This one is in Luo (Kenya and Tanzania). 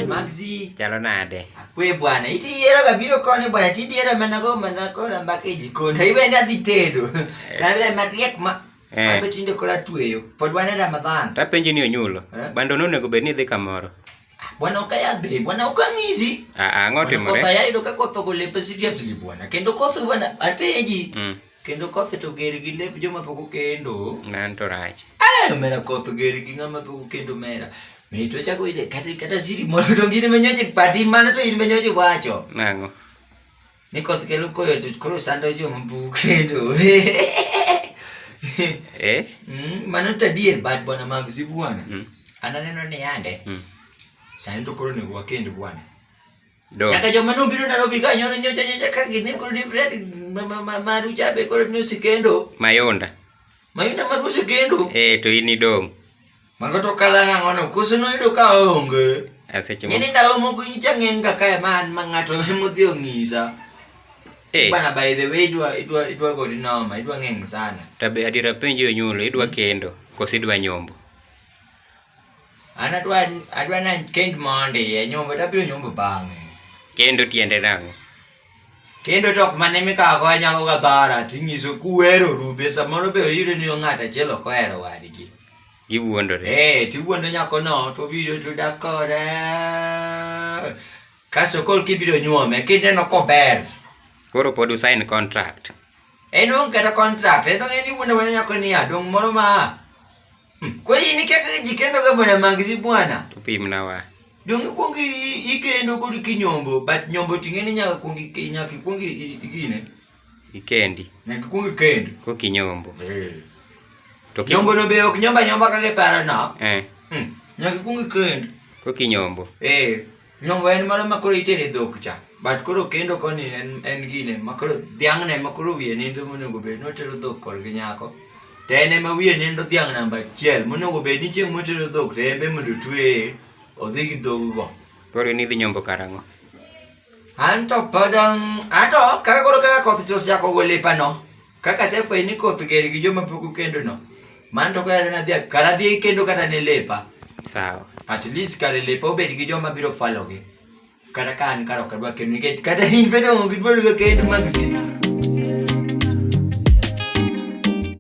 Maxi Chalo nade? kwe bwana itiero kabiro koni bwana titiero manako mbake jikoni iwenda dhi tedo kabila mariek ma abe tinde kola tweyo pod bwana Ramadhan Tapenji ni onyulo. Bando nonego bed ni dhi kamoro. bwana okaya dhi bwana ukang'isi Ang'o timore? Koth ayudo ka koth ogolepe seriously bwana kendo koth bwana apenji kendo koth to ger gi lep joma pok okendo Nan to rach. mera koth ger gi ng'ama pok okendo mera mito chako ide kata siri moro to ngine menyoje pati mana to in menyoje wacho Nang'o? ni koth kelo koyo to koro sando joma pok okendo mano to adier bad bwana Maxi bwana ananeno ni yande sani to koro nego wakendo bwana nyaka joma nobiro Nairobi ka nyocha ka gini koro ni Fred maru jabe koro ni usikendo Mayonda maru usikendo to in idong'. Mango to kala na ngono kuso no ido ka onge Aseche Nini ndalo moko nyicha ng'eng kaka man ma ng'ato emodhi ong'isa bwana by the way idwa godi noma idwa ng'eng sana tabe adira penjo onyulo idwa kendo koso idwa nyombo. An adwa na kend monde nyombo tabiro nyombo bang'e. Kendo tiende nang'o? Kendo tok mane mikago anyako ga dhara ting'iso kuwero rube samoro be oyudo ni ng'ato achiel ok ohero wadgi. Giwuondore. Tiwuondo nyako no to biro to dak kode. Kasto koro kibiro nyuome kineno kober. Koro pod usign contract. Eno kata contract eno eni wuondo wana nyako ni adong moro ma. Kwani ni kaka jikendo ga bwana Maxi bwana. Tupimna wa. Dongi kuongi ikendo kodi kinyombo but nyombo tingeni nyaka kuongi igine. Ikendi. Nyaka kuongi kendo. Ko kinyombo. Nyombo no be ok nyomba kage para na. Nyaka kuongi kendo. Ko kinyombo. Nyombo en mara makoro itere dhok cha. But koro kendo koni en gine makoro dhiang' ne makoro wiye nindo monego bed notero dhok kod gi nyako. To en ema wiye nindo dhiang' namba 1 monego bed ni chieng' motero dhok to embe mondo tweye odhi gi dhog go. Koro ni dhi nyombo karang'o? Anto padang ato kaka koro kaka koth to siako golepa no. Kaka sefwe ni koth ger gi joma pok kendo no. Man to kaya na dhia kara dhi kendo kata ne lepa. Sawa. At least kare lepa obed gi joma biro falo gi. Kata kan karo kadwa kendo nikech kata in bedo ngidwaro ga kendo Maxi